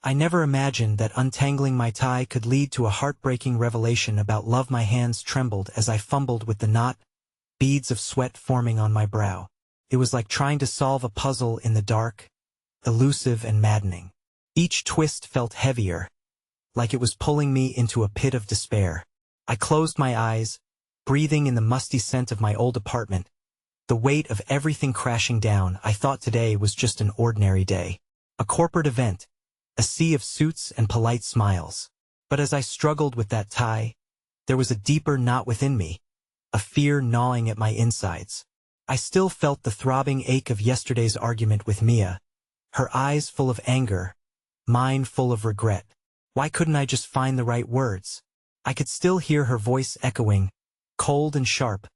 I never imagined that untangling my tie could lead to a heartbreaking revelation about love. My hands trembled as I fumbled with the knot, beads of sweat forming on my brow. It was like trying to solve a puzzle in the dark, elusive and maddening. Each twist felt heavier, like it was pulling me into a pit of despair. I closed my eyes, breathing in the musty scent of my old apartment, the weight of everything crashing down. I thought today was just an ordinary day. A corporate event, a sea of suits and polite smiles. But as I struggled with that tie, there was a deeper knot within me, a fear gnawing at my insides. I still felt the throbbing ache of yesterday's argument with Mia, her eyes full of anger, mine full of regret. Why couldn't I just find the right words? I could still hear her voice echoing, cold and sharp,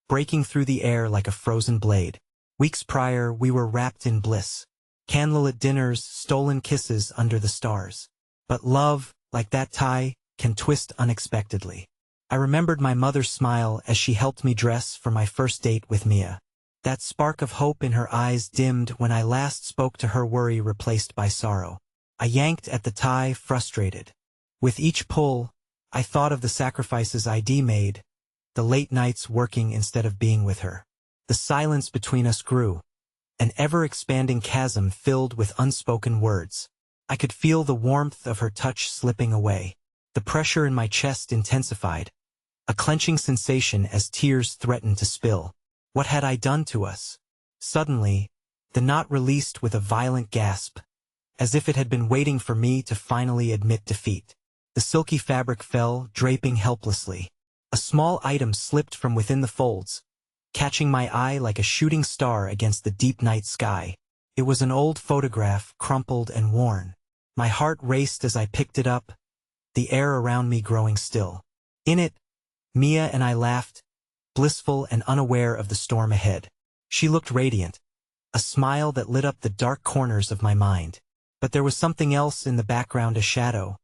breaking through the air like a frozen blade. Weeks prior, we were wrapped in bliss. Candlelit dinners, stolen kisses under the stars. But love, like that tie, can twist unexpectedly. I remembered my mother's smile as she helped me dress for my first date with Mia. That spark of hope in her eyes dimmed when I last spoke to her, worry replaced by sorrow. I yanked at the tie, frustrated. With each pull, I thought of the sacrifices I'd made, the late nights working instead of being with her. The silence between us grew, an ever-expanding chasm filled with unspoken words. I could feel the warmth of her touch slipping away. The pressure in my chest intensified, a clenching sensation as tears threatened to spill. What had I done to us? Suddenly, the knot released with a violent gasp, as if it had been waiting for me to finally admit defeat. The silky fabric fell, draping helplessly. A small item slipped from within the folds, catching my eye like a shooting star against the deep night sky. It was an old photograph, crumpled and worn. My heart raced as I picked it up, the air around me growing still. In it, Mia and I laughed, blissful and unaware of the storm ahead. She looked radiant, a smile that lit up the dark corners of my mind. But there was something else in the background, a shadow,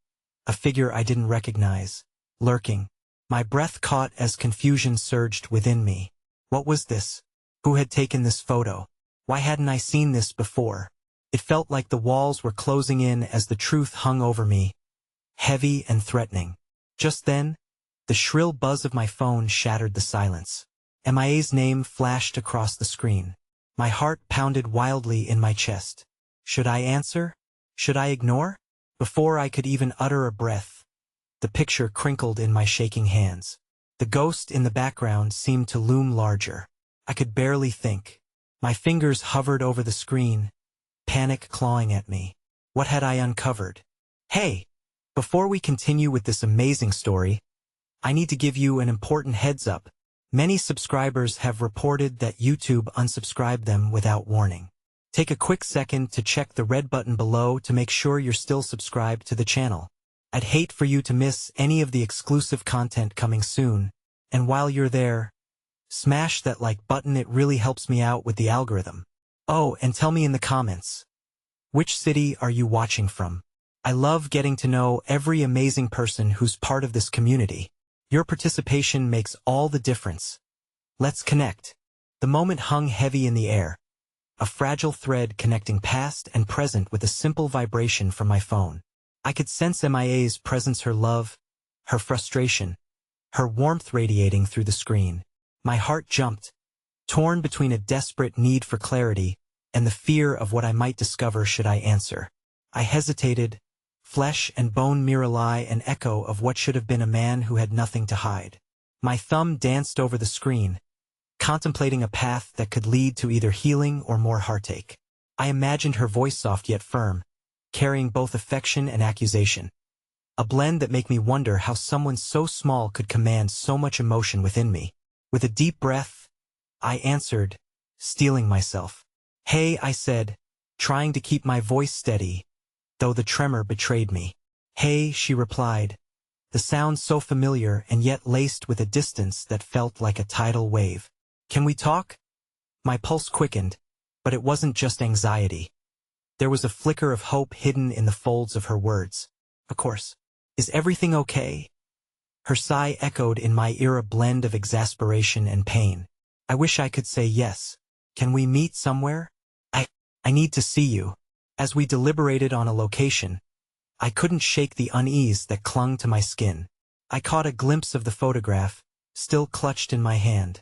a figure I didn't recognize, lurking. My breath caught as confusion surged within me. What was this? Who had taken this photo? Why hadn't I seen this before? It felt like the walls were closing in as the truth hung over me, heavy and threatening. Just then, the shrill buzz of my phone shattered the silence. MIA's name flashed across the screen. My heart pounded wildly in my chest. Should I answer? Should I ignore? Before I could even utter a breath, the picture crinkled in my shaking hands. The ghost in the background seemed to loom larger. I could barely think. My fingers hovered over the screen, panic clawing at me. What had I uncovered? Hey! Before we continue with this amazing story, I need to give you an important heads up. Many subscribers have reported that YouTube unsubscribed them without warning. Take a quick second to check the red button below to make sure you're still subscribed to the channel. I'd hate for you to miss any of the exclusive content coming soon, and while you're there, smash that like button. It really helps me out with the algorithm. Oh, and tell me in the comments, which city are you watching from? I love getting to know every amazing person who's part of this community. Your participation makes all the difference. Let's connect. The moment hung heavy in the air, a fragile thread connecting past and present with a simple vibration from my phone. I could sense MIA's presence, her love, her frustration, her warmth radiating through the screen. My heart jumped, torn between a desperate need for clarity and the fear of what I might discover should I answer. I hesitated, flesh and bone mirror lie, an echo of what should have been a man who had nothing to hide. My thumb danced over the screen, contemplating a path that could lead to either healing or more heartache. I imagined her voice, soft yet firm, carrying both affection and accusation. A blend that made me wonder how someone so small could command so much emotion within me. With a deep breath, I answered, steeling myself. Hey, I said, trying to keep my voice steady, though the tremor betrayed me. Hey, she replied, the sound so familiar and yet laced with a distance that felt like a tidal wave. Can we talk? My pulse quickened, but it wasn't just anxiety. There was a flicker of hope hidden in the folds of her words. Of course. Is everything okay? Her sigh echoed in my ear, a blend of exasperation and pain. I wish I could say yes. Can we meet somewhere? I need to see you. As we deliberated on a location, I couldn't shake the unease that clung to my skin. I caught a glimpse of the photograph, still clutched in my hand.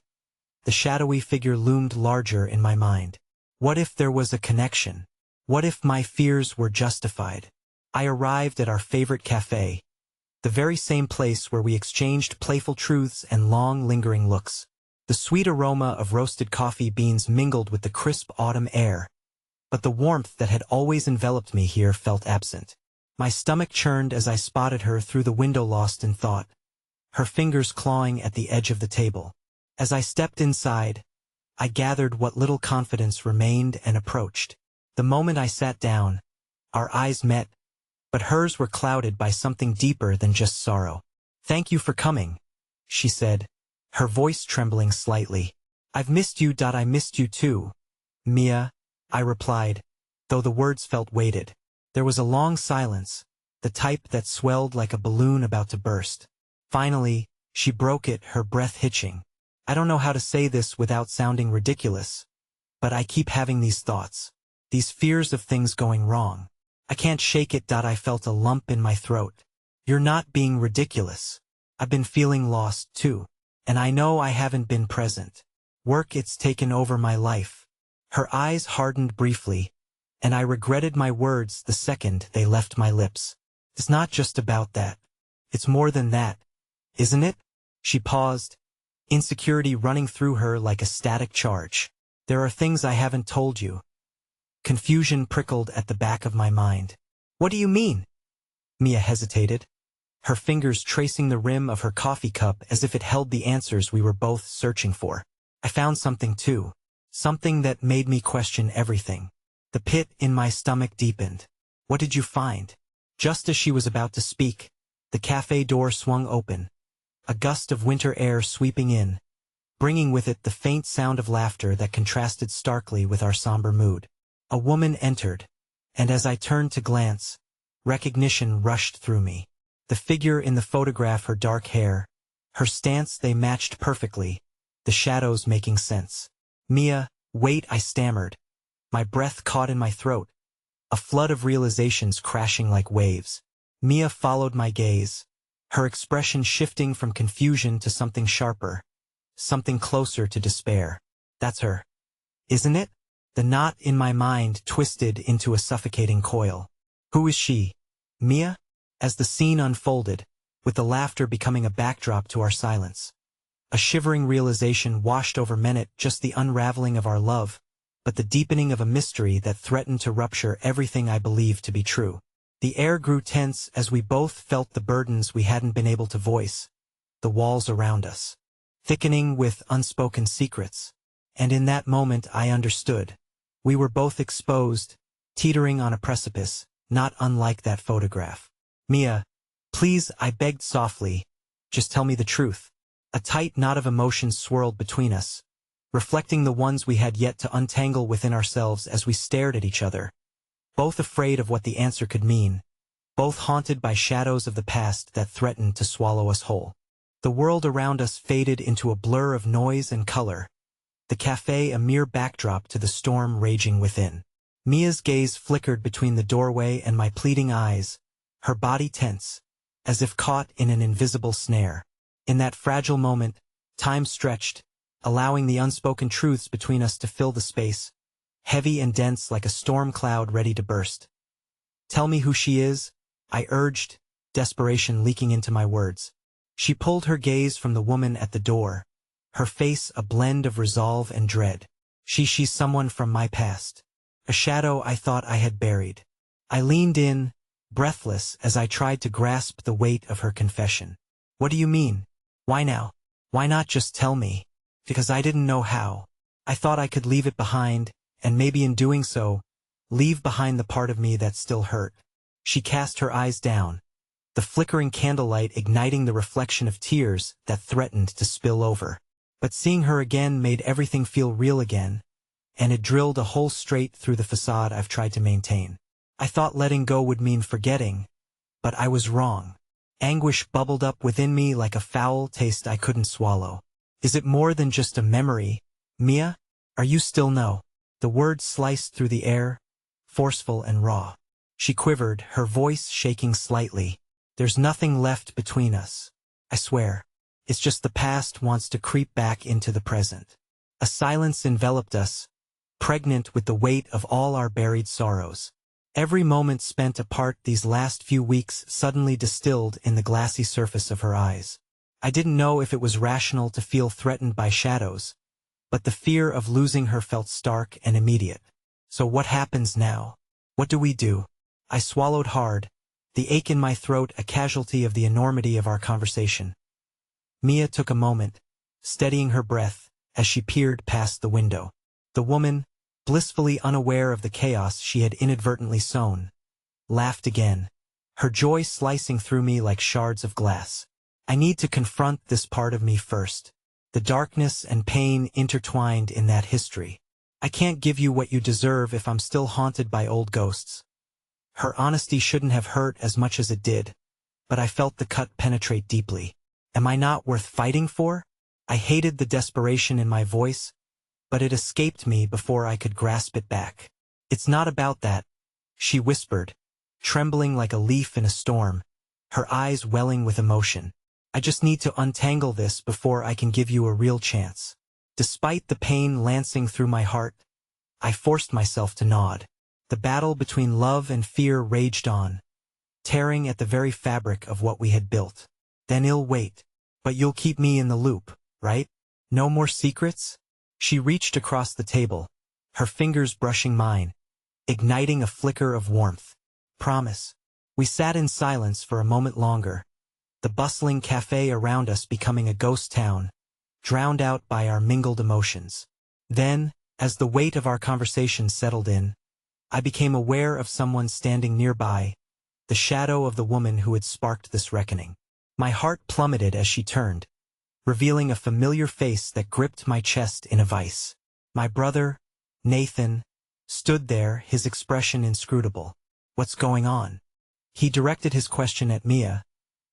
The shadowy figure loomed larger in my mind. What if there was a connection? What if my fears were justified? I arrived at our favorite cafe, the very same place where we exchanged playful truths and long, lingering looks. The sweet aroma of roasted coffee beans mingled with the crisp autumn air, but the warmth that had always enveloped me here felt absent. My stomach churned as I spotted her through the window, lost in thought, her fingers clawing at the edge of the table. As I stepped inside, I gathered what little confidence remained and approached. The moment I sat down, our eyes met, but hers were clouded by something deeper than just sorrow. "Thank you for coming," she said, her voice trembling slightly. "I've missed you. I missed you too, Mia," I replied, though the words felt weighted. There was a long silence, the type that swelled like a balloon about to burst. Finally, she broke it, her breath hitching. "I don't know how to say this without sounding ridiculous, but I keep having these thoughts, these fears of things going wrong. I can't shake it." I felt a lump in my throat. "You're not being ridiculous. I've been feeling lost too. And I know I haven't been present. Work, it's taken over my life." Her eyes hardened briefly, and I regretted my words the second they left my lips. "It's not just about that. It's more than that, isn't it?" She paused, insecurity running through her like a static charge. "There are things I haven't told you." Confusion prickled at the back of my mind. "What do you mean?" Mia hesitated, her fingers tracing the rim of her coffee cup as if it held the answers we were both searching for. "I found something too. Something that made me question everything." The pit in my stomach deepened. "What did you find?" Just as she was about to speak, the cafe door swung open, a gust of winter air sweeping in, bringing with it the faint sound of laughter that contrasted starkly with our somber mood. A woman entered, and as I turned to glance, recognition rushed through me. The figure in the photograph, her dark hair, her stance, they matched perfectly, the shadows making sense. "Mia, wait," I stammered, my breath caught in my throat, a flood of realizations crashing like waves. Mia followed my gaze, her expression shifting from confusion to something sharper, something closer to despair. "That's her, isn't it?" The knot in my mind twisted into a suffocating coil. "Who is she, Mia?" As the scene unfolded, with the laughter becoming a backdrop to our silence, a shivering realization washed over me, not just the unraveling of our love, but the deepening of a mystery that threatened to rupture everything I believed to be true. The air grew tense as we both felt the burdens we hadn't been able to voice, the walls around us, thickening with unspoken secrets. And in that moment I understood. We were both exposed, teetering on a precipice, not unlike that photograph. "Mia, please," I begged softly, "just tell me the truth." A tight knot of emotions swirled between us, reflecting the ones we had yet to untangle within ourselves as we stared at each other, both afraid of what the answer could mean, both haunted by shadows of the past that threatened to swallow us whole. The world around us faded into a blur of noise and color, the cafe a mere backdrop to the storm raging within. Mia's gaze flickered between the doorway and my pleading eyes, her body tense, as if caught in an invisible snare. In that fragile moment, time stretched, allowing the unspoken truths between us to fill the space, heavy and dense like a storm cloud ready to burst. "Tell me who she is," I urged, desperation leaking into my words. She pulled her gaze from the woman at the door, her face a blend of resolve and dread. She's someone from my past, a shadow I thought I had buried." I leaned in, breathless as I tried to grasp the weight of her confession. "What do you mean? Why now? Why not just tell me?" Because I didn't know how. I thought I could leave it behind, and maybe in doing so, leave behind the part of me that still hurt. She cast her eyes down, the flickering candlelight igniting the reflection of tears that threatened to spill over. But seeing her again made everything feel real again, and it drilled a hole straight through the facade I've tried to maintain. I thought letting go would mean forgetting, but I was wrong. Anguish bubbled up within me like a foul taste I couldn't swallow. "Is it more than just a memory, Mia? Are you still no?" The words sliced through the air, forceful and raw. She quivered, her voice shaking slightly. There's nothing left between us. I swear. It's just the past wants to creep back into the present. A silence enveloped us, pregnant with the weight of all our buried sorrows. Every moment spent apart these last few weeks suddenly distilled in the glassy surface of her eyes. I didn't know if it was rational to feel threatened by shadows, but the fear of losing her felt stark and immediate. So what happens now? What do we do? I swallowed hard, the ache in my throat a casualty of the enormity of our conversation. Mia took a moment, steadying her breath, as she peered past the window. The woman, blissfully unaware of the chaos she had inadvertently sown, laughed again, her joy slicing through me like shards of glass. I need to confront this part of me first. The darkness and pain intertwined in that history. I can't give you what you deserve if I'm still haunted by old ghosts. Her honesty shouldn't have hurt as much as it did, but I felt the cut penetrate deeply. Am I not worth fighting for? I hated the desperation in my voice, but it escaped me before I could grasp it back. It's not about that, she whispered, trembling like a leaf in a storm, her eyes welling with emotion. I just need to untangle this before I can give you a real chance. Despite the pain lancing through my heart, I forced myself to nod. The battle between love and fear raged on, tearing at the very fabric of what we had built. Then I'll wait. But you'll keep me in the loop, right? No more secrets? She reached across the table, her fingers brushing mine, igniting a flicker of warmth. Promise. We sat in silence for a moment longer, the bustling cafe around us becoming a ghost town, drowned out by our mingled emotions. Then, as the weight of our conversation settled in, I became aware of someone standing nearby, the shadow of the woman who had sparked this reckoning. My heart plummeted as she turned, revealing a familiar face that gripped my chest in a vice. My brother, Nathan, stood there, his expression inscrutable. What's going on? He directed his question at Mia,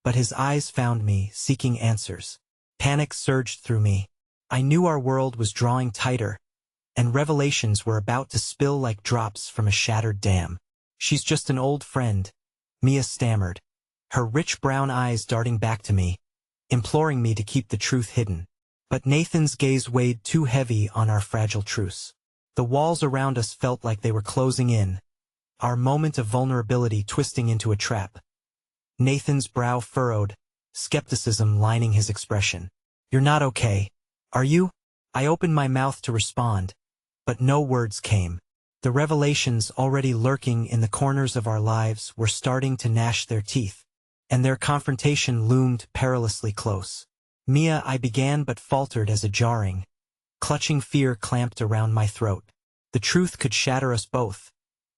but his eyes found me, seeking answers. Panic surged through me. I knew our world was drawing tighter, and revelations were about to spill like drops from a shattered dam. She's just an old friend, Mia stammered, her rich brown eyes darting back to me, imploring me to keep the truth hidden. But Nathan's gaze weighed too heavy on our fragile truce. The walls around us felt like they were closing in, our moment of vulnerability twisting into a trap. Nathan's brow furrowed, skepticism lining his expression. You're not okay, are you? I opened my mouth to respond, but no words came. The revelations already lurking in the corners of our lives were starting to gnash their teeth, and their confrontation loomed perilously close. Mia, I began but faltered as a jarring, clutching fear clamped around my throat. The truth could shatter us both,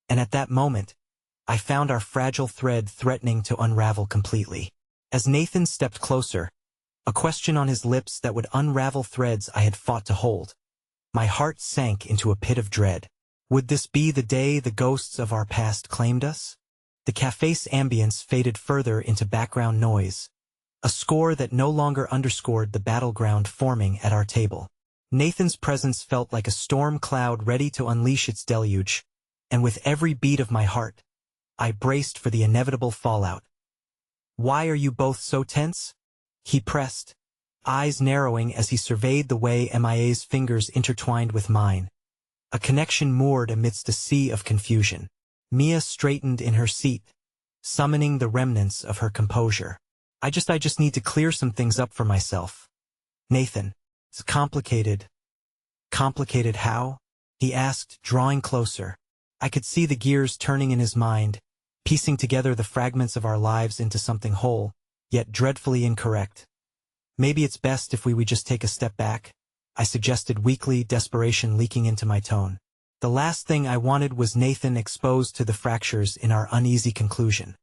and at that moment, I found our fragile thread threatening to unravel completely. As Nathan stepped closer, a question on his lips that would unravel threads I had fought to hold, my heart sank into a pit of dread. Would this be the day the ghosts of our past claimed us? The cafe's ambience faded further into background noise, a score that no longer underscored the battleground forming at our table. Nathan's presence felt like a storm cloud ready to unleash its deluge, and with every beat of my heart, I braced for the inevitable fallout. Why are you both so tense? He pressed, eyes narrowing as he surveyed the way Mia's fingers intertwined with mine, a connection moored amidst a sea of confusion. Mia straightened in her seat, summoning the remnants of her composure. I just need to clear some things up for myself. Nathan, it's complicated. Complicated how? He asked, drawing closer. I could see the gears turning in his mind, piecing together the fragments of our lives into something whole, yet dreadfully incorrect. Maybe it's best if we just take a step back, I suggested weakly, desperation leaking into my tone. The last thing I wanted was Nathan exposed to the fractures in our uneasy conclusion.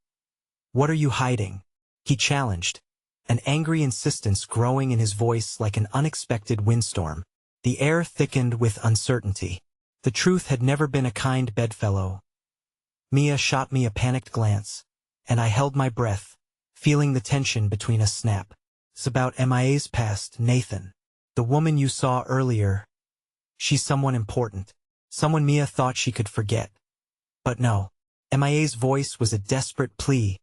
What are you hiding? He challenged, an angry insistence growing in his voice like an unexpected windstorm. The air thickened with uncertainty. The truth had never been a kind bedfellow. Mia shot me a panicked glance, and I held my breath, feeling the tension between us snap. It's about Mia's past, Nathan. The woman you saw earlier. She's someone important. Someone Mia thought she could forget. But no. MIA's voice was a desperate plea,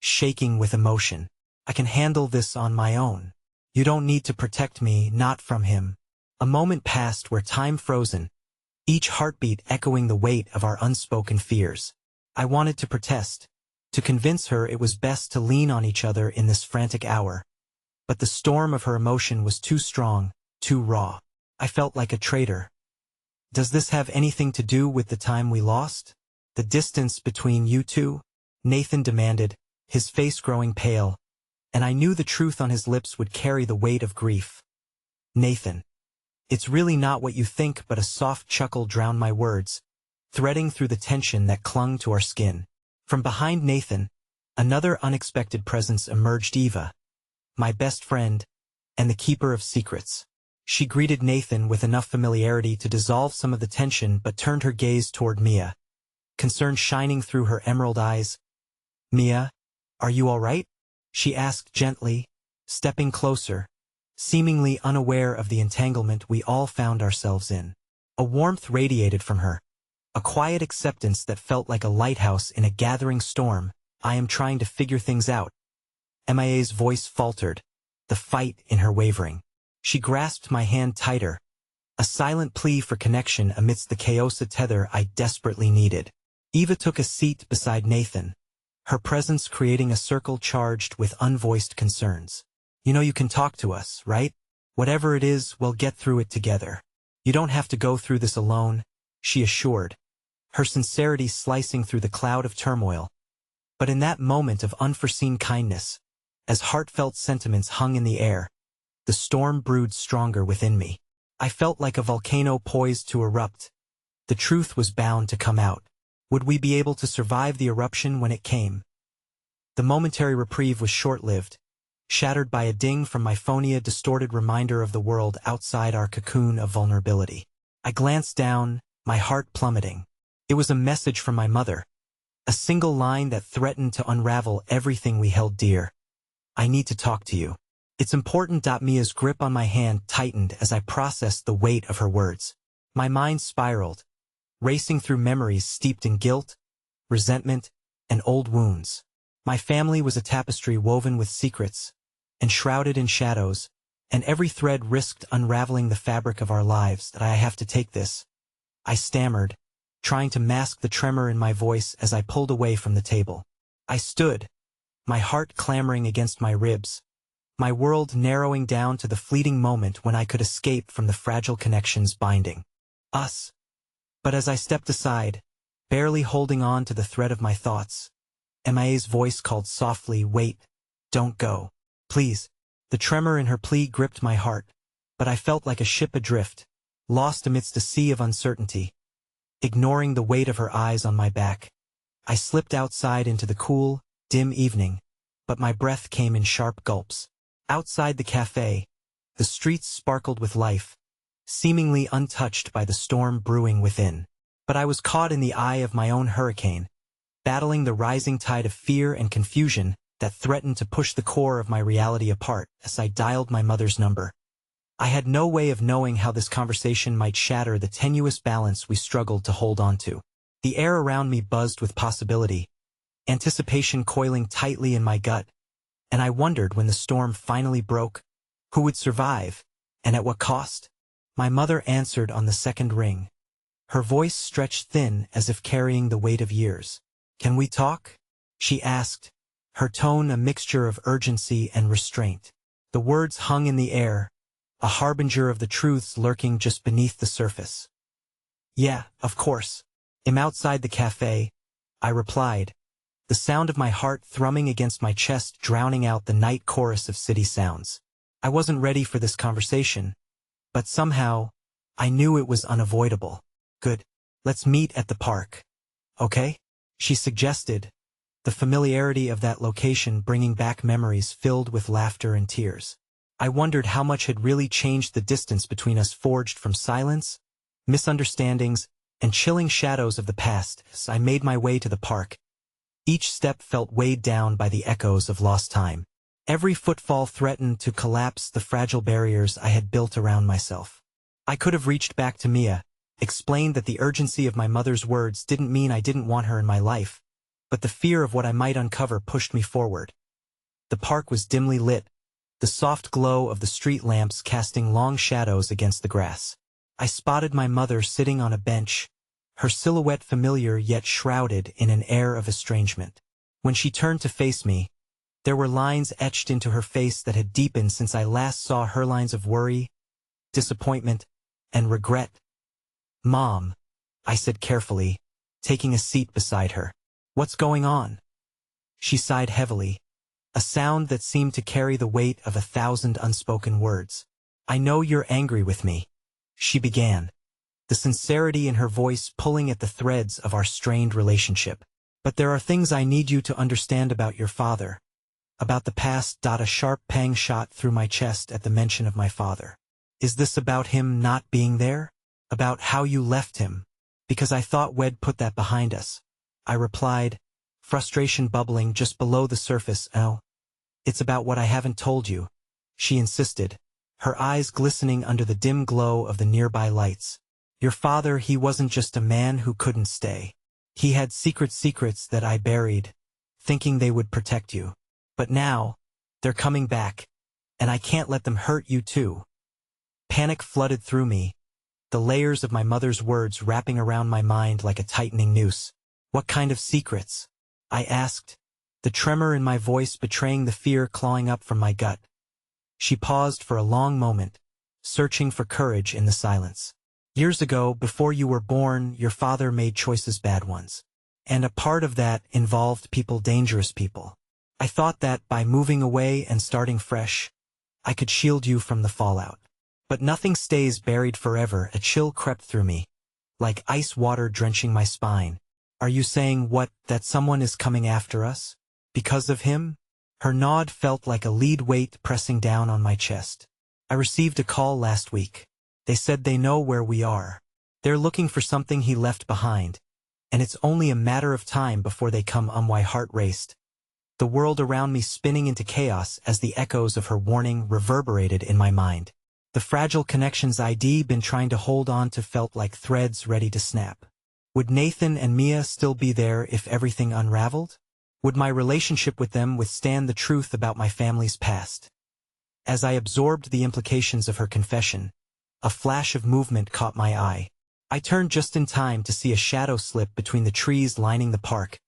shaking with emotion. I can handle this on my own. You don't need to protect me, not from him. A moment passed where time frozen, each heartbeat echoing the weight of our unspoken fears. I wanted to protest, to convince her it was best to lean on each other in this frantic hour. But the storm of her emotion was too strong, too raw. I felt like a traitor. Does this have anything to do with the time we lost? The distance between you two? Nathan demanded, his face growing pale, and I knew the truth on his lips would carry the weight of grief. Nathan. It's really not what you think, but a soft chuckle drowned my words, threading through the tension that clung to our skin. From behind Nathan, another unexpected presence emerged. Eva, my best friend, and the keeper of secrets. She greeted Nathan with enough familiarity to dissolve some of the tension but turned her gaze toward Mia, concern shining through her emerald eyes. Mia, are you all right? She asked gently, stepping closer, seemingly unaware of the entanglement we all found ourselves in. A warmth radiated from her, a quiet acceptance that felt like a lighthouse in a gathering storm. I am trying to figure things out. MIA's voice faltered, the fight in her wavering. She grasped my hand tighter, a silent plea for connection amidst the chaos tether I desperately needed. Eva took a seat beside Nathan, her presence creating a circle charged with unvoiced concerns. You know you can talk to us, right? Whatever it is, we'll get through it together. You don't have to go through this alone, she assured, her sincerity slicing through the cloud of turmoil. But in that moment of unforeseen kindness, as heartfelt sentiments hung in the air, the storm brewed stronger within me. I felt like a volcano poised to erupt. The truth was bound to come out. Would we be able to survive the eruption when it came? The momentary reprieve was short-lived, shattered by a ding from my phone, a distorted reminder of the world outside our cocoon of vulnerability. I glanced down, my heart plummeting. It was a message from my mother, a single line that threatened to unravel everything we held dear. I need to talk to you. It's important. Mia's grip on my hand tightened as I processed the weight of her words. My mind spiraled, racing through memories steeped in guilt, resentment, and old wounds. My family was a tapestry woven with secrets, enshrouded in shadows, and every thread risked unraveling the fabric of our lives. That I have to take this, I stammered, trying to mask the tremor in my voice as I pulled away from the table. I stood, my heart clamoring against my ribs, my world narrowing down to the fleeting moment when I could escape from the fragile connections binding us. But as I stepped aside, barely holding on to the thread of my thoughts, MIA's voice called softly, "Wait, don't go. Please." The tremor in her plea gripped my heart, but I felt like a ship adrift, lost amidst a sea of uncertainty. Ignoring the weight of her eyes on my back, I slipped outside into the cool, dim evening, but my breath came in sharp gulps. Outside the cafe, the streets sparkled with life, seemingly untouched by the storm brewing within. But I was caught in the eye of my own hurricane, battling the rising tide of fear and confusion that threatened to push the core of my reality apart. As I dialed my mother's number, I had no way of knowing how this conversation might shatter the tenuous balance we struggled to hold on to. The air around me buzzed with possibility, anticipation coiling tightly in my gut, and I wondered when the storm finally broke, who would survive, and at what cost? My mother answered on the second ring, her voice stretched thin as if carrying the weight of years. "Can we talk?" she asked, her tone a mixture of urgency and restraint. The words hung in the air, a harbinger of the truths lurking just beneath the surface. "Yeah, of course. I'm outside the cafe," I replied, the sound of my heart thrumming against my chest drowning out the night chorus of city sounds. I wasn't ready for this conversation, but somehow, I knew it was unavoidable. "Good. Let's meet at the park. Okay?" she suggested, the familiarity of that location bringing back memories filled with laughter and tears. I wondered how much had really changed the distance between us, forged from silence, misunderstandings, and chilling shadows of the past. As I made my way to the park, each step felt weighed down by the echoes of lost time. Every footfall threatened to collapse the fragile barriers I had built around myself. I could have reached back to Mia, explained that the urgency of my mother's words didn't mean I didn't want her in my life, but the fear of what I might uncover pushed me forward. The park was dimly lit, the soft glow of the street lamps casting long shadows against the grass. I spotted my mother sitting on a bench, her silhouette familiar yet shrouded in an air of estrangement. When she turned to face me, there were lines etched into her face that had deepened since I last saw her, lines of worry, disappointment, and regret. "Mom," I said carefully, taking a seat beside her. "What's going on?" She sighed heavily, a sound that seemed to carry the weight of 1,000 unspoken words. "I know you're angry with me," she began, the sincerity in her voice pulling at the threads of our strained relationship. "But there are things I need you to understand about your father. About the past." A sharp pang shot through my chest at the mention of my father. "Is this about him not being there? About how you left him? Because I thought we'd put that behind us," I replied, frustration bubbling just below the surface. "Oh, it's about what I haven't told you," she insisted, her eyes glistening under the dim glow of the nearby lights. "Your father, he wasn't just a man who couldn't stay. He had secrets that I buried, thinking they would protect you. But now, they're coming back, and I can't let them hurt you too." Panic flooded through me, the layers of my mother's words wrapping around my mind like a tightening noose. "What kind of secrets?" I asked, the tremor in my voice betraying the fear clawing up from my gut. She paused for a long moment, searching for courage in the silence. "Years ago, before you were born, your father made choices, bad ones. And a part of that involved people, dangerous people. I thought that by moving away and starting fresh, I could shield you from the fallout. But nothing stays buried forever." A chill crept through me, like ice water drenching my spine. "Are you saying that someone is coming after us? Because of him?" Her nod felt like a lead weight pressing down on my chest. "I received a call last week. They said they know where we are. They're looking for something he left behind, and it's only a matter of time before they come." My heart raced, the world around me spinning into chaos as the echoes of her warning reverberated in my mind. The fragile connections I'd been trying to hold on to felt like threads ready to snap. Would Nathan and Mia still be there if everything unraveled? Would my relationship with them withstand the truth about my family's past? As I absorbed the implications of her confession, a flash of movement caught my eye. I turned just in time to see a shadow slip between the trees lining the park,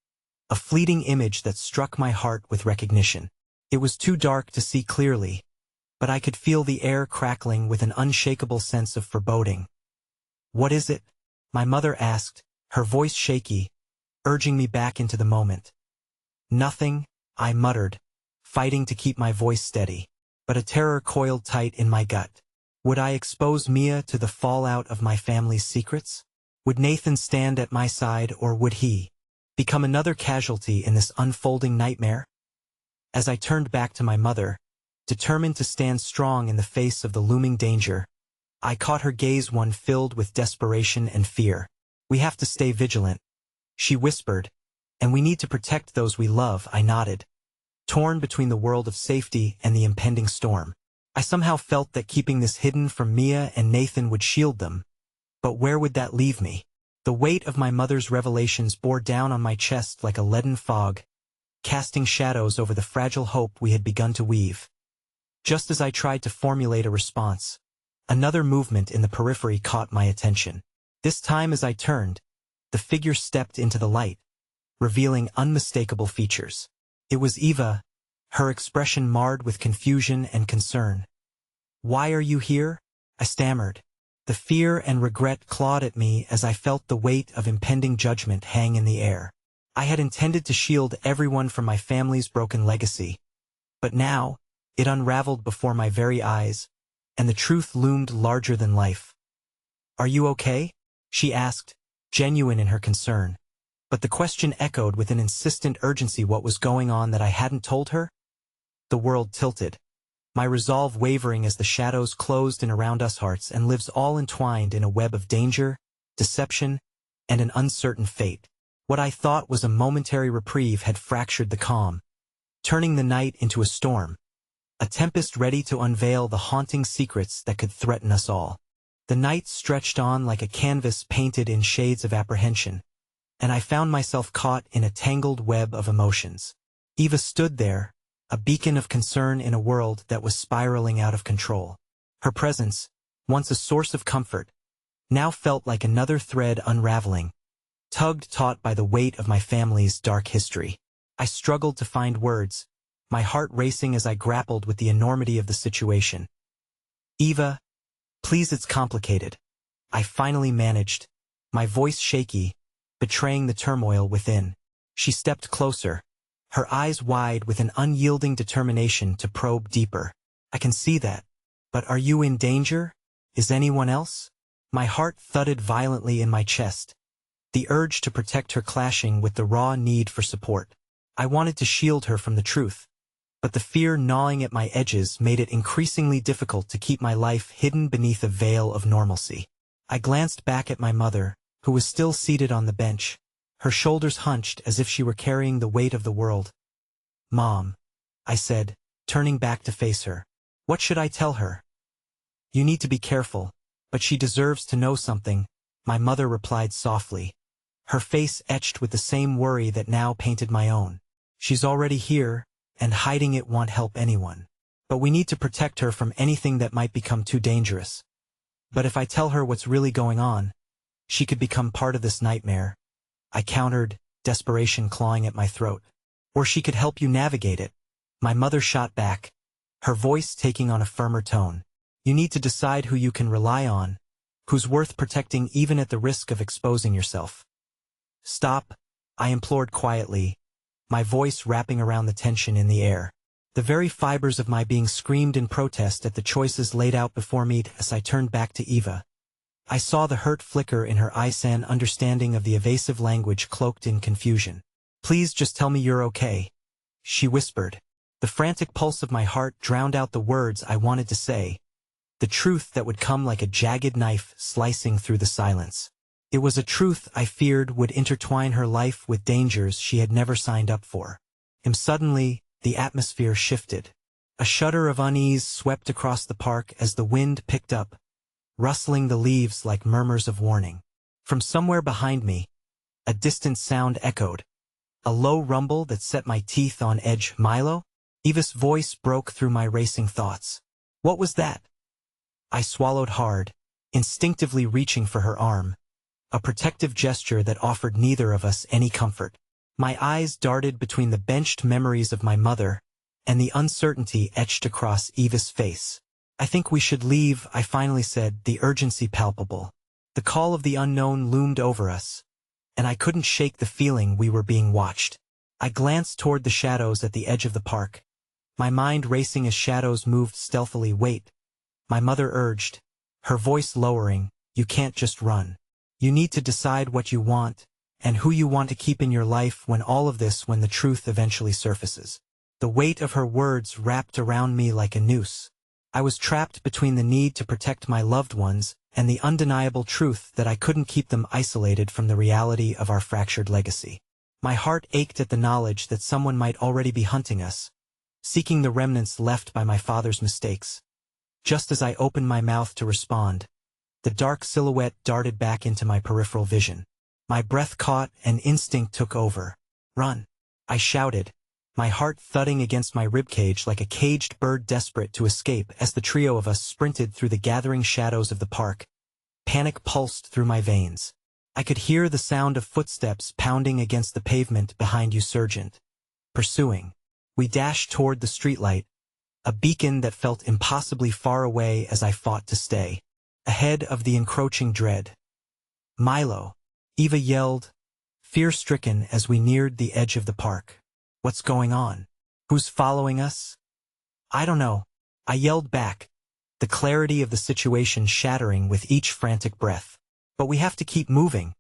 a fleeting image that struck my heart with recognition. It was too dark to see clearly, but I could feel the air crackling with an unshakable sense of foreboding. "What is it?" my mother asked, her voice shaky, urging me back into the moment. "Nothing," I muttered, fighting to keep my voice steady, but a terror coiled tight in my gut. Would I expose Mia to the fallout of my family's secrets? Would Nathan stand at my side, or would he become another casualty in this unfolding nightmare? As I turned back to my mother, determined to stand strong in the face of the looming danger, I caught her gaze, one filled with desperation and fear. "We have to stay vigilant," she whispered, "and we need to protect those we love." I nodded, torn between the world of safety and the impending storm. I somehow felt that keeping this hidden from Mia and Nathan would shield them. But where would that leave me? The weight of my mother's revelations bore down on my chest like a leaden fog, casting shadows over the fragile hope we had begun to weave. Just as I tried to formulate a response, another movement in the periphery caught my attention. This time as I turned, the figure stepped into the light, revealing unmistakable features. It was Eva, her expression marred with confusion and concern. "Why are you here?" I stammered. The fear and regret clawed at me as I felt the weight of impending judgment hang in the air. I had intended to shield everyone from my family's broken legacy, but now, it unraveled before my very eyes, and the truth loomed larger than life. "Are you okay?" she asked, genuine in her concern. But the question echoed with an insistent urgency. What was going on that I hadn't told her? The world tilted, my resolve wavering as the shadows closed in around us, hearts and lives all entwined in a web of danger, deception, and an uncertain fate. What I thought was a momentary reprieve had fractured the calm, turning the night into a storm, a tempest ready to unveil the haunting secrets that could threaten us all. The night stretched on like a canvas painted in shades of apprehension, and I found myself caught in a tangled web of emotions. Eva stood there, a beacon of concern in a world that was spiraling out of control. Her presence, once a source of comfort, now felt like another thread unraveling, tugged taut by the weight of my family's dark history. I struggled to find words, my heart racing as I grappled with the enormity of the situation. "Eva, please, it's complicated," I finally managed, my voice shaky, betraying the turmoil within. She stepped closer, her eyes wide with an unyielding determination to probe deeper. "I can see that. But are you in danger? Is anyone else?" My heart thudded violently in my chest, the urge to protect her clashing with the raw need for support. I wanted to shield her from the truth, but the fear gnawing at my edges made it increasingly difficult to keep my life hidden beneath a veil of normalcy. I glanced back at my mother, who was still seated on the bench, her shoulders hunched as if she were carrying the weight of the world. "Mom," I said, turning back to face her. "What should I tell her?" "You need to be careful, but she deserves to know something," my mother replied softly, her face etched with the same worry that now painted my own. "She's already here, and hiding it won't help anyone. But we need to protect her from anything that might become too dangerous. But if I tell her what's really going on, she could become part of this nightmare," I countered, desperation clawing at my throat. "Or she could help you navigate it," my mother shot back, her voice taking on a firmer tone. "You need to decide who you can rely on, who's worth protecting even at the risk of exposing yourself." "Stop," I implored quietly, my voice wrapping around the tension in the air. The very fibers of my being screamed in protest at the choices laid out before me as I turned back to Eva. I saw the hurt flicker in her eyes and understanding of the evasive language cloaked in confusion. "Please just tell me you're okay," she whispered. The frantic pulse of my heart drowned out the words I wanted to say, the truth that would come like a jagged knife slicing through the silence. It was a truth I feared would intertwine her life with dangers she had never signed up for. And suddenly, the atmosphere shifted. A shudder of unease swept across the park as the wind picked up, rustling the leaves like murmurs of warning. From somewhere behind me, a distant sound echoed, a low rumble that set my teeth on edge. "Milo?" Eva's voice broke through my racing thoughts. "What was that?" I swallowed hard, instinctively reaching for her arm, a protective gesture that offered neither of us any comfort. My eyes darted between the benched memories of my mother and the uncertainty etched across Eva's face. "I think we should leave," I finally said, the urgency palpable. The call of the unknown loomed over us, and I couldn't shake the feeling we were being watched. I glanced toward the shadows at the edge of the park, my mind racing as shadows moved stealthily. "Wait," my mother urged, her voice lowering, "you can't just run. You need to decide what you want, and who you want to keep in your life when the truth eventually surfaces." The weight of her words wrapped around me like a noose. I was trapped between the need to protect my loved ones and the undeniable truth that I couldn't keep them isolated from the reality of our fractured legacy. My heart ached at the knowledge that someone might already be hunting us, seeking the remnants left by my father's mistakes. Just as I opened my mouth to respond, the dark silhouette darted back into my peripheral vision. My breath caught and instinct took over. "Run!" I shouted, my heart thudding against my ribcage like a caged bird desperate to escape as the trio of us sprinted through the gathering shadows of the park. Panic pulsed through my veins. I could hear the sound of footsteps pounding against the pavement behind Sergeant. Pursuing. We dashed toward the streetlight, a beacon that felt impossibly far away as I fought to stay. Ahead of the encroaching dread. "Milo!" Eva yelled, fear-stricken as we neared the edge of the park. "What's going on? Who's following us?" "I don't know," I yelled back, the clarity of the situation shattering with each frantic breath. "But we have to keep moving."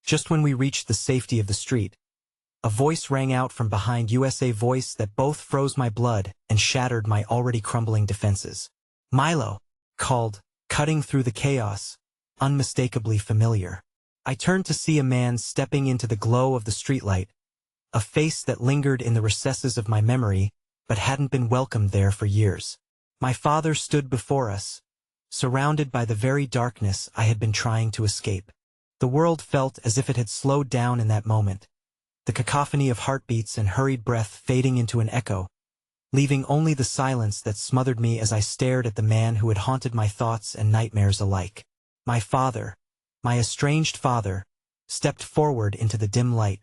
Just when we reached the safety of the street, a voice rang out from behind us, a voice that both froze my blood and shattered my already crumbling defenses. "Milo!" called, cutting through the chaos, unmistakably familiar. I turned to see a man stepping into the glow of the streetlight, a face that lingered in the recesses of my memory but hadn't been welcomed there for years. My father stood before us, surrounded by the very darkness I had been trying to escape. The world felt as if it had slowed down in that moment, the cacophony of heartbeats and hurried breath fading into an echo, leaving only the silence that smothered me as I stared at the man who had haunted my thoughts and nightmares alike. My father, my estranged father, stepped forward into the dim light,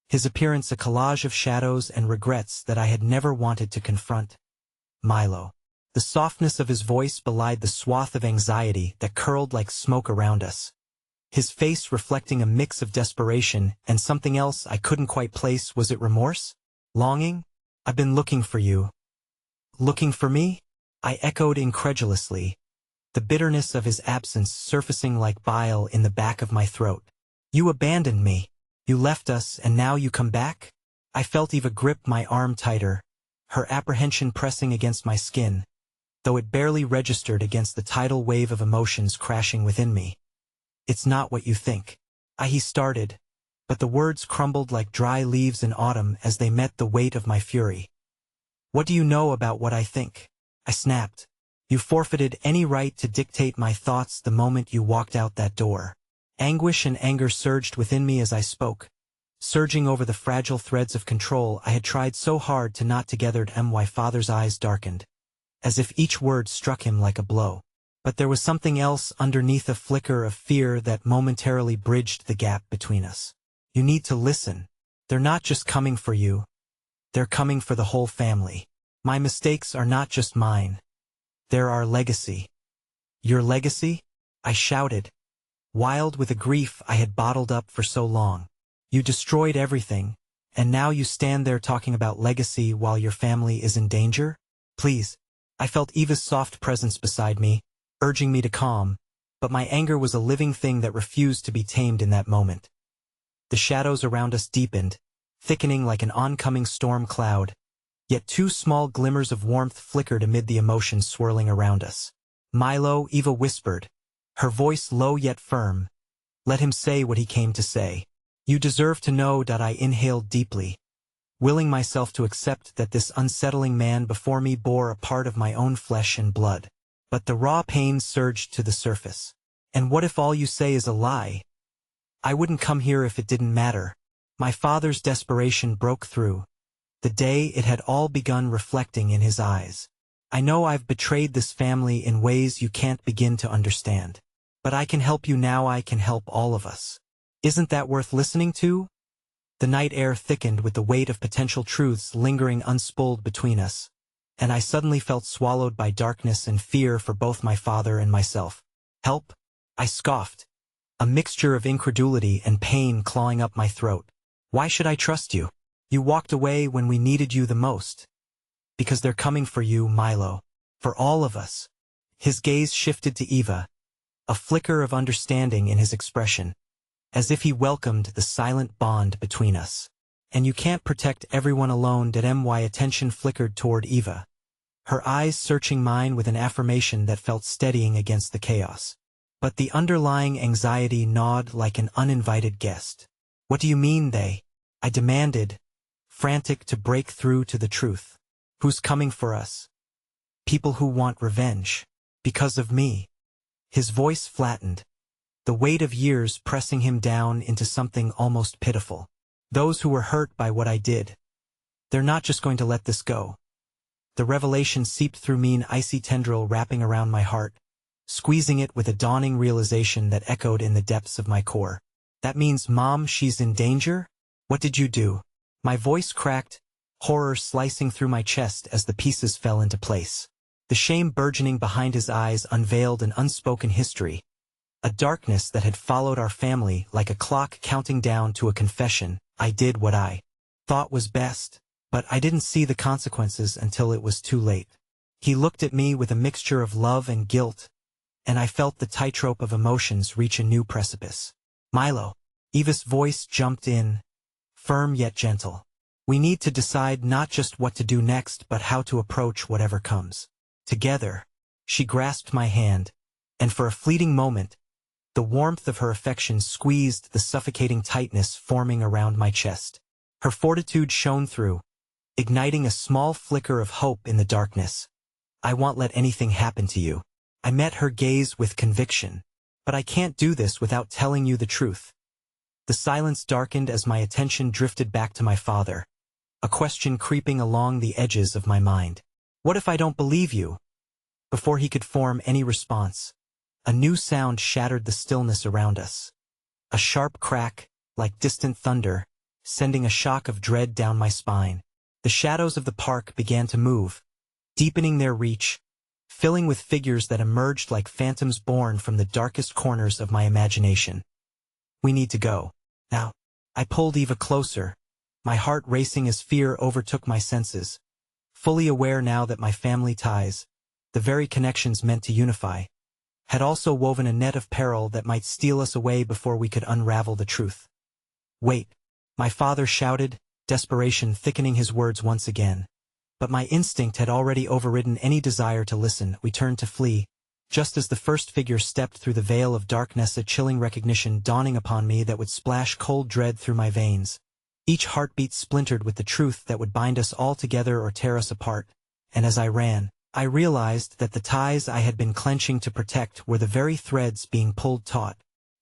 his appearance a collage of shadows and regrets that I had never wanted to confront. Milo. The softness of his voice belied the swath of anxiety that curled like smoke around us, his face reflecting a mix of desperation and something else I couldn't quite place. Was it remorse? Longing? I've been looking for you. Looking for me? I echoed incredulously, the bitterness of his absence surfacing like bile in the back of my throat. You abandoned me. You left us, and now you come back? I felt Eva grip my arm tighter, her apprehension pressing against my skin, though it barely registered against the tidal wave of emotions crashing within me. It's not what you think. He started, but the words crumbled like dry leaves in autumn as they met the weight of my fury. What do you know about what I think? I snapped. You forfeited any right to dictate my thoughts the moment you walked out that door. Anguish and anger surged within me as I spoke, surging over the fragile threads of control I had tried so hard to knot together. My father's eyes darkened, as if each word struck him like a blow. But there was something else underneath, a flicker of fear that momentarily bridged the gap between us. You need to listen. They're not just coming for you. They're coming for the whole family. My mistakes are not just mine. They're our legacy. Your legacy? I shouted, wild with a grief I had bottled up for so long. You destroyed everything, and now you stand there talking about legacy while your family is in danger? Please. I felt Eva's soft presence beside me, urging me to calm, but my anger was a living thing that refused to be tamed in that moment. The shadows around us deepened, thickening like an oncoming storm cloud, yet two small glimmers of warmth flickered amid the emotions swirling around us. Milo, Eva whispered, her voice low yet firm. Let him say what he came to say. You deserve to know. I inhaled deeply, willing myself to accept that this unsettling man before me bore a part of my own flesh and blood. But the raw pain surged to the surface. And what if all you say is a lie? I wouldn't come here if it didn't matter. My father's desperation broke through, the day it had all begun, reflecting in his eyes. I know I've betrayed this family in ways you can't begin to understand. But I can help you now. I can help all of us. Isn't that worth listening to? The night air thickened with the weight of potential truths lingering unspooled between us, and I suddenly felt swallowed by darkness and fear for both my father and myself. Help? I scoffed, a mixture of incredulity and pain clawing up my throat. Why should I trust you? You walked away when we needed you the most. Because they're coming for you, Milo. For all of us. His gaze shifted to Eva, a flicker of understanding in his expression, as if he welcomed the silent bond between us. And you can't protect everyone alone. My attention flickered toward Eva, her eyes searching mine with an affirmation that felt steadying against the chaos. But the underlying anxiety gnawed like an uninvited guest. What do you mean they? I demanded, frantic to break through to the truth. Who's coming for us? People who want revenge. Because of me. His voice flattened, the weight of years pressing him down into something almost pitiful. Those who were hurt by what I did. They're not just going to let this go. The revelation seeped through me, an icy tendril wrapping around my heart, squeezing it with a dawning realization that echoed in the depths of my core. That means, Mom, she's in danger? What did you do? My voice cracked, horror slicing through my chest as the pieces fell into place. The shame burgeoning behind his eyes unveiled an unspoken history, a darkness that had followed our family like a clock counting down to a confession. I did what I thought was best, but I didn't see the consequences until it was too late. He looked at me with a mixture of love and guilt, and I felt the tightrope of emotions reach a new precipice. Milo. Eva's voice jumped in, firm yet gentle. We need to decide not just what to do next but how to approach whatever comes. Together. She grasped my hand, and for a fleeting moment, the warmth of her affection squeezed the suffocating tightness forming around my chest. Her fortitude shone through, igniting a small flicker of hope in the darkness. I won't let anything happen to you. I met her gaze with conviction, But I can't do this without telling you the truth. The silence darkened as my attention drifted back to my father, a question creeping along the edges of my mind. What if I don't believe you? Before he could form any response, a new sound shattered the stillness around us. A sharp crack, like distant thunder, sending a shock of dread down my spine. The shadows of the park began to move, deepening their reach, filling with figures that emerged like phantoms born from the darkest corners of my imagination. We need to go. Now. I pulled Eva closer, my heart racing as fear overtook my senses, fully aware now that my family ties, the very connections meant to unify, had also woven a net of peril that might steal us away before we could unravel the truth. Wait, my father shouted, desperation thickening his words once again. But my instinct had already overridden any desire to listen. We turned to flee. Just as the first figure stepped through the veil of darkness, a chilling recognition dawning upon me that would splash cold dread through my veins. Each heartbeat splintered with the truth that would bind us all together or tear us apart. And as I ran, I realized that the ties I had been clenching to protect were the very threads being pulled taut,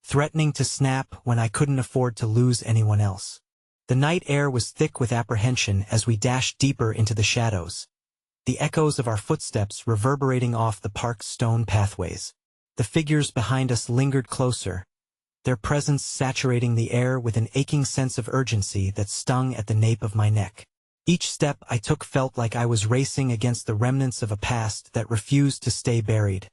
threatening to snap when I couldn't afford to lose anyone else. The night air was thick with apprehension as we dashed deeper into the shadows, the echoes of our footsteps reverberating off the park's stone pathways. The figures behind us lingered closer, their presence saturating the air with an aching sense of urgency that stung at the nape of my neck. Each step I took felt like I was racing against the remnants of a past that refused to stay buried.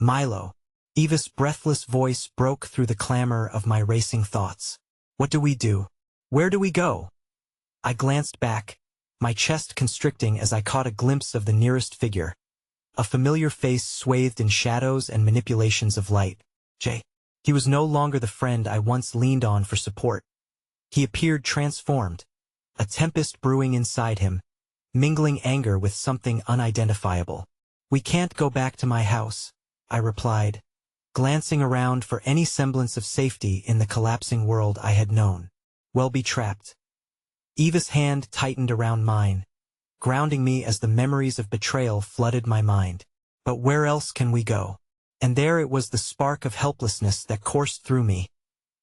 Milo. Eva's breathless voice broke through the clamor of my racing thoughts. What do we do? Where do we go? I glanced back, my chest constricting as I caught a glimpse of the nearest figure. A familiar face swathed in shadows and manipulations of light. Jay. He was no longer the friend I once leaned on for support. He appeared transformed, a tempest brewing inside him, mingling anger with something unidentifiable. We can't go back to my house, I replied, glancing around for any semblance of safety in the collapsing world I had known. We'll be trapped. Eva's hand tightened around mine, grounding me as the memories of betrayal flooded my mind. But where else can we go? And there it was, the spark of helplessness that coursed through me,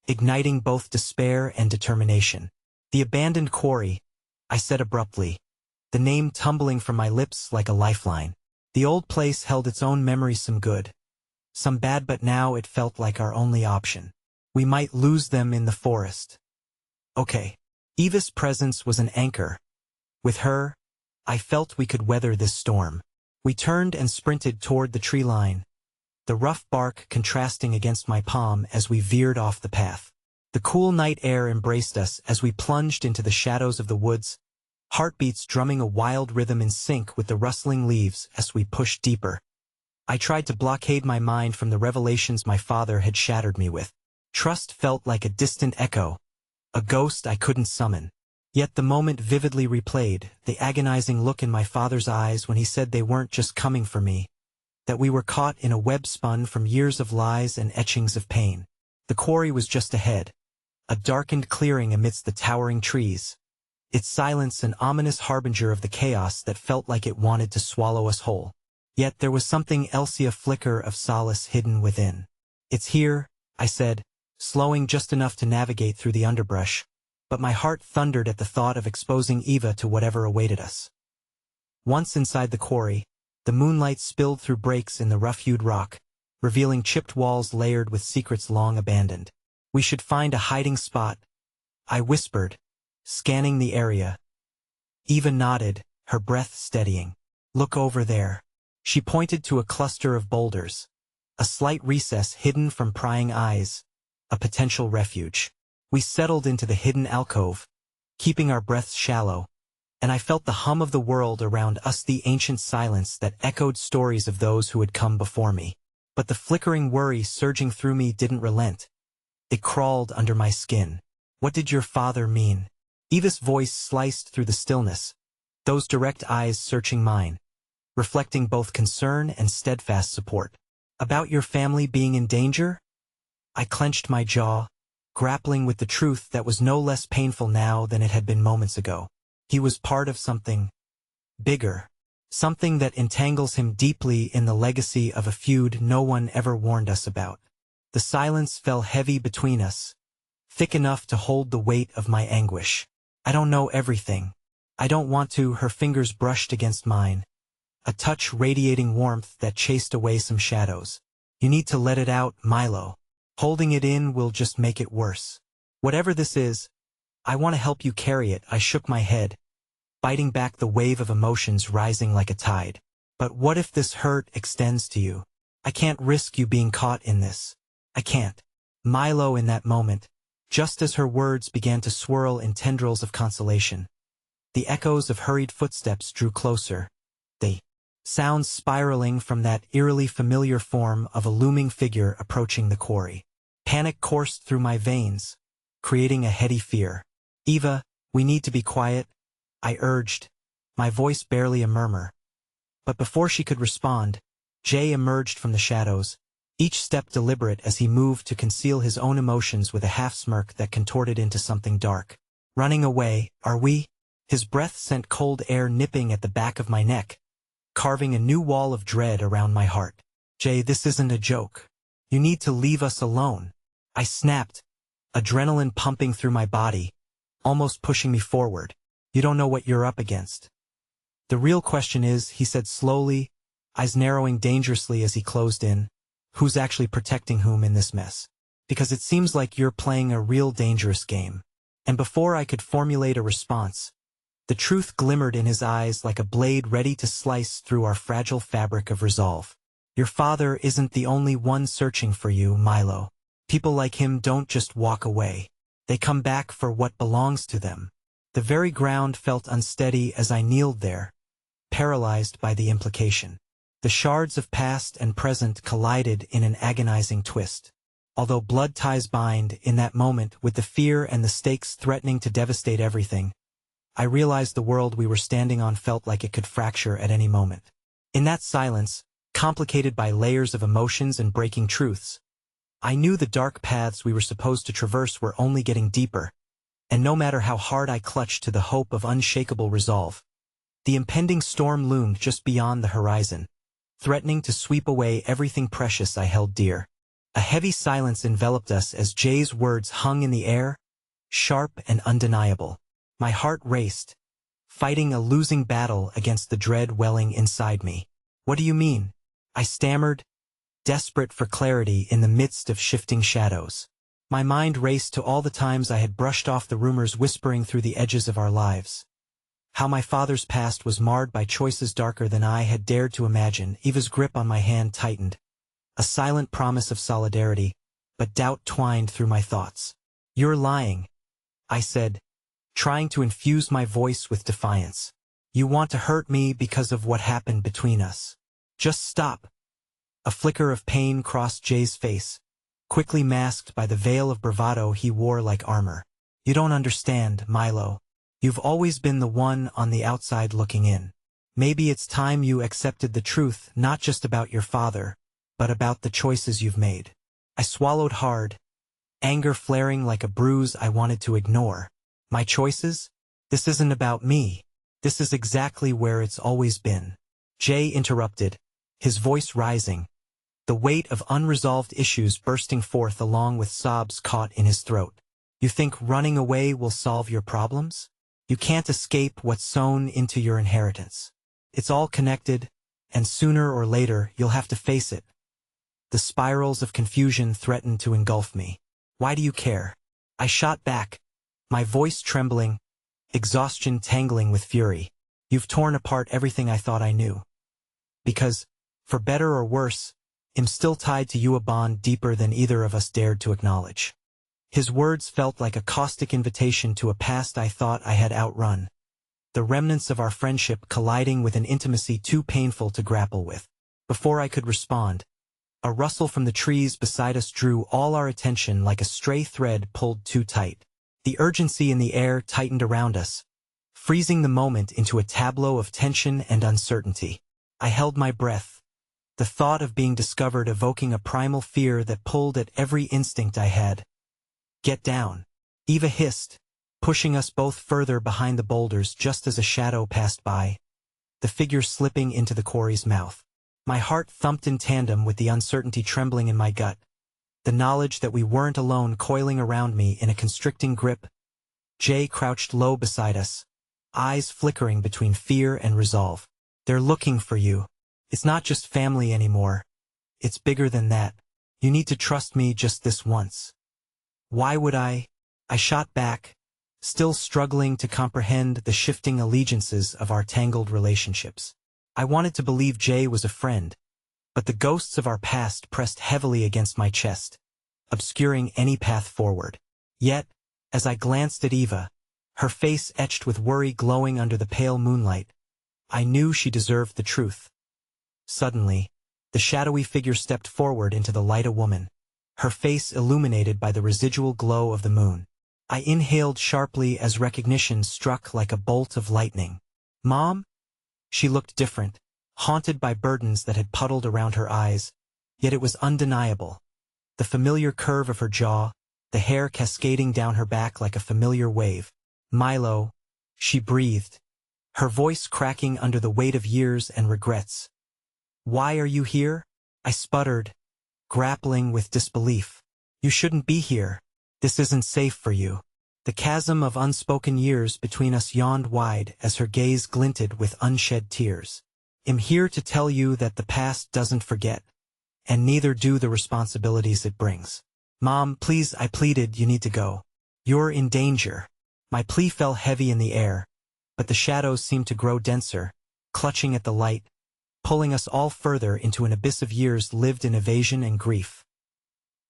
igniting both despair and determination. The abandoned quarry, I said abruptly, the name tumbling from my lips like a lifeline. The old place held its own memories, some good, some bad, but now it felt like our only option. We might lose them in the forest. Okay. Eva's presence was an anchor. With her, I felt we could weather this storm. We turned and sprinted toward the tree line, the rough bark contrasting against my palm as we veered off the path. The cool night air embraced us as we plunged into the shadows of the woods, heartbeats drumming a wild rhythm in sync with the rustling leaves as we pushed deeper. I tried to blockade my mind from the revelations my father had shattered me with. Trust felt like a distant echo, a ghost I couldn't summon. Yet the moment vividly replayed, the agonizing look in my father's eyes when he said they weren't just coming for me, that we were caught in a web spun from years of lies and etchings of pain. The quarry was just ahead, a darkened clearing amidst the towering trees, its silence an ominous harbinger of the chaos that felt like it wanted to swallow us whole. Yet there was something else, a flicker of solace hidden within. It's here, I said, slowing just enough to navigate through the underbrush, but my heart thundered at the thought of exposing Eva to whatever awaited us. Once inside the quarry, the moonlight spilled through breaks in the rough-hewed rock, revealing chipped walls layered with secrets long abandoned. We should find a hiding spot, I whispered, scanning the area. Eva nodded, her breath steadying. Look over there. She pointed to a cluster of boulders, a slight recess hidden from prying eyes, a potential refuge. We settled into the hidden alcove, keeping our breaths shallow, and I felt the hum of the world around us, the ancient silence that echoed stories of those who had come before me. But the flickering worry surging through me didn't relent. It crawled under my skin. What did your father mean? Eva's voice sliced through the stillness, those direct eyes searching mine, reflecting both concern and steadfast support. About your family being in danger? I clenched my jaw, grappling with the truth that was no less painful now than it had been moments ago. He was part of something bigger, something that entangles him deeply in the legacy of a feud no one ever warned us about. The silence fell heavy between us, thick enough to hold the weight of my anguish. I don't know everything. I don't want to. Her fingers brushed against mine, a touch radiating warmth that chased away some shadows. You need to let it out, Milo. Holding it in will just make it worse. Whatever this is, I want to help you carry it. I shook my head, fighting back the wave of emotions rising like a tide. But what if this hurt extends to you? I can't risk you being caught in this. I can't. Milo, in that moment, just as her words began to swirl in tendrils of consolation, the echoes of hurried footsteps drew closer, the sounds spiraling from that eerily familiar form of a looming figure approaching the quarry. Panic coursed through my veins, creating a heady fear. Eva, we need to be quiet, I urged, my voice barely a murmur. But before she could respond, Jay emerged from the shadows, each step deliberate as he moved to conceal his own emotions with a half-smirk that contorted into something dark. Running away, are we? His breath sent cold air nipping at the back of my neck, carving a new wall of dread around my heart. Jay, this isn't a joke. You need to leave us alone. I snapped, adrenaline pumping through my body, almost pushing me forward. You don't know what you're up against. The real question is, he said slowly, eyes narrowing dangerously as he closed in, who's actually protecting whom in this mess? Because it seems like you're playing a real dangerous game. And before I could formulate a response, the truth glimmered in his eyes like a blade ready to slice through our fragile fabric of resolve. Your father isn't the only one searching for you, Milo. People like him don't just walk away. They come back for what belongs to them. The very ground felt unsteady as I kneeled there, paralyzed by the implication. The shards of past and present collided in an agonizing twist. Although blood ties bind, in that moment, with the fear and the stakes threatening to devastate everything, I realized the world we were standing on felt like it could fracture at any moment. In that silence, complicated by layers of emotions and breaking truths, I knew the dark paths we were supposed to traverse were only getting deeper, and no matter how hard I clutched to the hope of unshakable resolve, the impending storm loomed just beyond the horizon, threatening to sweep away everything precious I held dear. A heavy silence enveloped us as Jay's words hung in the air, sharp and undeniable. My heart raced, fighting a losing battle against the dread welling inside me. What do you mean? I stammered, desperate for clarity in the midst of shifting shadows. My mind raced to all the times I had brushed off the rumors whispering through the edges of our lives. How my father's past was marred by choices darker than I had dared to imagine. Eva's grip on my hand tightened, a silent promise of solidarity, but doubt twined through my thoughts. You're lying, I said, trying to infuse my voice with defiance. You want to hurt me because of what happened between us. Just stop. A flicker of pain crossed Jay's face, quickly masked by the veil of bravado he wore like armor. You don't understand, Milo. You've always been the one on the outside looking in. Maybe it's time you accepted the truth, not just about your father, but about the choices you've made. I swallowed hard, anger flaring like a bruise I wanted to ignore. My choices? This isn't about me. This is exactly where it's always been. Jay interrupted, his voice rising, the weight of unresolved issues bursting forth along with sobs caught in his throat. You think running away will solve your problems? You can't escape what's sewn into your inheritance. It's all connected, and sooner or later you'll have to face it. The spirals of confusion threatened to engulf me. Why do you care? I shot back, my voice trembling, exhaustion tangling with fury. You've torn apart everything I thought I knew. Because, for better or worse, I'm still tied to you, a bond deeper than either of us dared to acknowledge. His words felt like a caustic invitation to a past I thought I had outrun, the remnants of our friendship colliding with an intimacy too painful to grapple with. Before I could respond, a rustle from the trees beside us drew all our attention like a stray thread pulled too tight. The urgency in the air tightened around us, freezing the moment into a tableau of tension and uncertainty. I held my breath, the thought of being discovered evoking a primal fear that pulled at every instinct I had. Get down, Eva hissed, pushing us both further behind the boulders just as a shadow passed by, the figure slipping into the quarry's mouth. My heart thumped in tandem with the uncertainty trembling in my gut, the knowledge that we weren't alone coiling around me in a constricting grip. Jay crouched low beside us, eyes flickering between fear and resolve. They're looking for you. It's not just family anymore. It's bigger than that. You need to trust me just this once. Why would I? I shot back, still struggling to comprehend the shifting allegiances of our tangled relationships. I wanted to believe Jay was a friend, but the ghosts of our past pressed heavily against my chest, obscuring any path forward. Yet, as I glanced at Eva, her face etched with worry glowing under the pale moonlight, I knew she deserved the truth. Suddenly, the shadowy figure stepped forward into the light, a woman, her face illuminated by the residual glow of the moon. I inhaled sharply as recognition struck like a bolt of lightning. Mom? She looked different, haunted by burdens that had puddled around her eyes, yet it was undeniable. The familiar curve of her jaw, the hair cascading down her back like a familiar wave. Milo, she breathed, her voice cracking under the weight of years and regrets. Why are you here? I sputtered, grappling with disbelief. You shouldn't be here. This isn't safe for you. The chasm of unspoken years between us yawned wide as her gaze glinted with unshed tears. I'm here to tell you that the past doesn't forget, and neither do the responsibilities it brings. Mom, please, I pleaded, you need to go. You're in danger. My plea fell heavy in the air, but the shadows seemed to grow denser, clutching at the light, pulling us all further into an abyss of years lived in evasion and grief.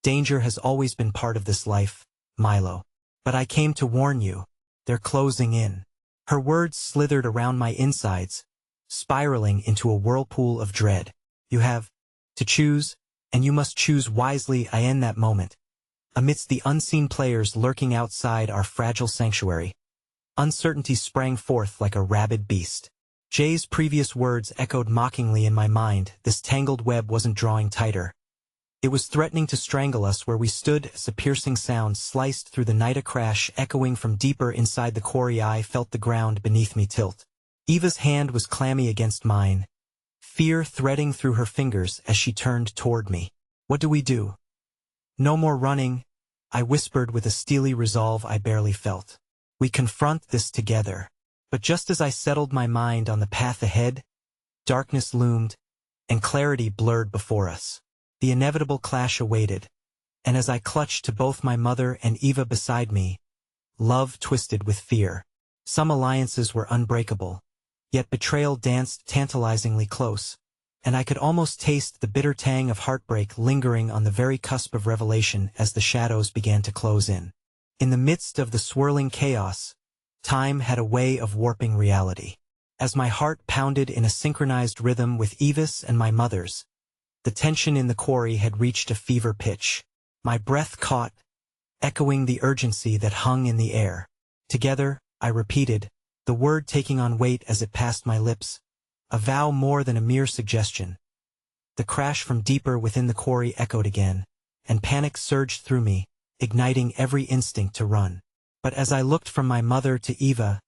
Danger has always been part of this life, Milo. But I came to warn you. They're closing in. Her words slithered around my insides, spiraling into a whirlpool of dread. You have to choose, and you must choose wisely. I end that moment. Amidst the unseen players lurking outside our fragile sanctuary, uncertainty sprang forth like a rabid beast. Jay's previous words echoed mockingly in my mind. This tangled web wasn't drawing tighter. It was threatening to strangle us where we stood as a piercing sound sliced through the night, a crash echoing from deeper inside the quarry. I felt the ground beneath me tilt. Eva's hand was clammy against mine, fear threading through her fingers as she turned toward me. What do we do? No more running, I whispered with a steely resolve I barely felt. We confront this together. But just as I settled my mind on the path ahead, darkness loomed, and clarity blurred before us. The inevitable clash awaited, and as I clutched to both my mother and Eva beside me, love twisted with fear. Some alliances were unbreakable, yet betrayal danced tantalizingly close, and I could almost taste the bitter tang of heartbreak lingering on the very cusp of revelation as the shadows began to close in. In the midst of the swirling chaos, time had a way of warping reality. As my heart pounded in a synchronized rhythm with Eva's and my mother's, the tension in the quarry had reached a fever pitch. My breath caught, echoing the urgency that hung in the air. Together, I repeated, the word taking on weight as it passed my lips, a vow more than a mere suggestion. The crash from deeper within the quarry echoed again, and panic surged through me, igniting every instinct to run. But as I looked from my mother to Eva,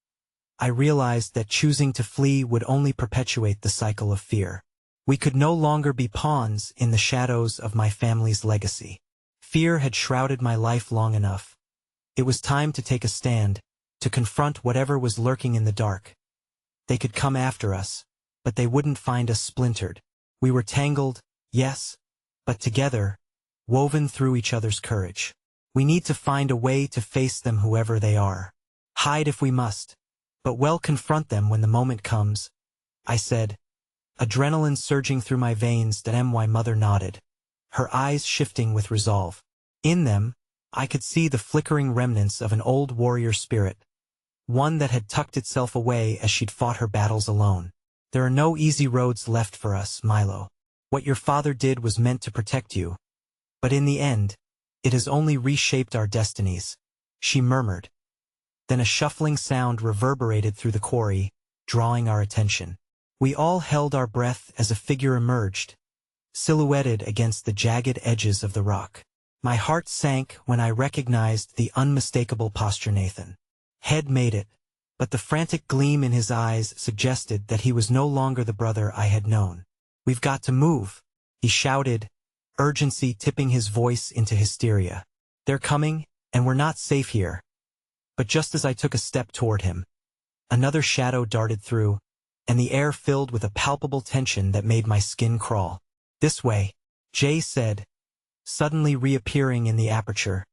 I realized that choosing to flee would only perpetuate the cycle of fear. We could no longer be pawns in the shadows of my family's legacy. Fear had shrouded my life long enough. It was time to take a stand, to confront whatever was lurking in the dark. They could come after us, but they wouldn't find us splintered. We were tangled, yes, but together, woven through each other's courage. We need to find a way to face them whoever they are. Hide if we must, but well confront them when the moment comes, I said, adrenaline surging through my veins. My mother nodded, her eyes shifting with resolve. In them, I could see the flickering remnants of an old warrior spirit, one that had tucked itself away as she'd fought her battles alone. There are no easy roads left for us, Milo. What your father did was meant to protect you, but in the end, it has only reshaped our destinies, she murmured. Then a shuffling sound reverberated through the quarry, drawing our attention. We all held our breath as a figure emerged, silhouetted against the jagged edges of the rock. My heart sank when I recognized the unmistakable posture. Nathan had made it, but the frantic gleam in his eyes suggested that he was no longer the brother I had known. We've got to move, he shouted, urgency tipping his voice into hysteria. They're coming, and we're not safe here. But just as I took a step toward him, another shadow darted through, and the air filled with a palpable tension that made my skin crawl. This way, Jay said, suddenly reappearing in the aperture,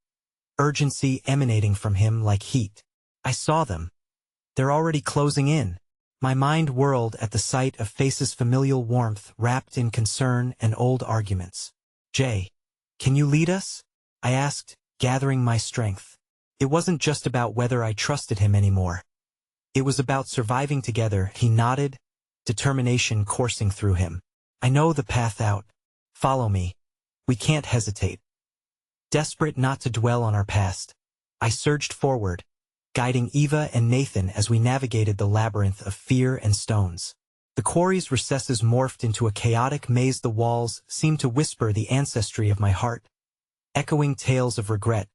urgency emanating from him like heat. I saw them. They're already closing in. My mind whirled at the sight of faces, familial warmth wrapped in concern and old arguments. Jay, can you lead us? I asked, gathering my strength. It wasn't just about whether I trusted him anymore. It was about surviving together. He nodded, determination coursing through him. I know the path out. Follow me. We can't hesitate. Desperate not to dwell on our past, I surged forward, guiding Eva and Nathan as we navigated the labyrinth of fear and stones. The quarry's recesses morphed into a chaotic maze. The walls seemed to whisper the ancestry of my heart, echoing tales of regret,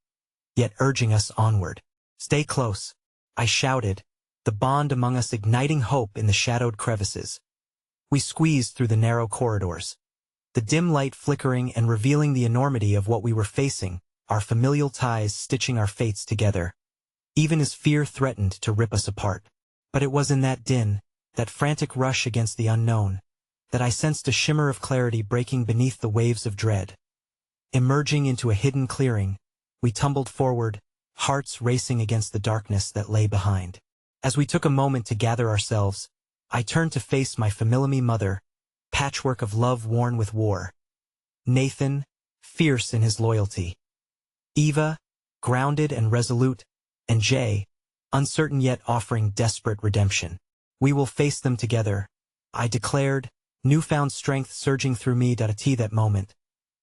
yet urging us onward. Stay close, I shouted, the bond among us igniting hope in the shadowed crevices. We squeezed through the narrow corridors, the dim light flickering and revealing the enormity of what we were facing, our familial ties stitching our fates together, even as fear threatened to rip us apart. But it was in that din, that frantic rush against the unknown, that I sensed a shimmer of clarity breaking beneath the waves of dread. Emerging into a hidden clearing, we tumbled forward, hearts racing against the darkness that lay behind. As we took a moment to gather ourselves, I turned to face my familiar mother, patchwork of love worn with war. Nathan, fierce in his loyalty. Eva, grounded and resolute, and Jay, uncertain yet offering desperate redemption. We will face them together, I declared, newfound strength surging through me. At that moment,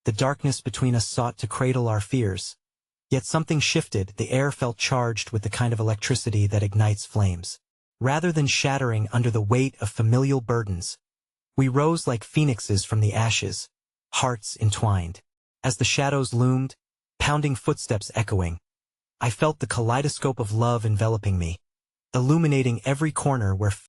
the darkness between us sought to cradle our fears. Yet something shifted. The air felt charged with the kind of electricity that ignites flames. Rather than shattering under the weight of familial burdens, we rose like phoenixes from the ashes, hearts entwined. As the shadows loomed, pounding footsteps echoing, I felt the kaleidoscope of love enveloping me, illuminating every corner where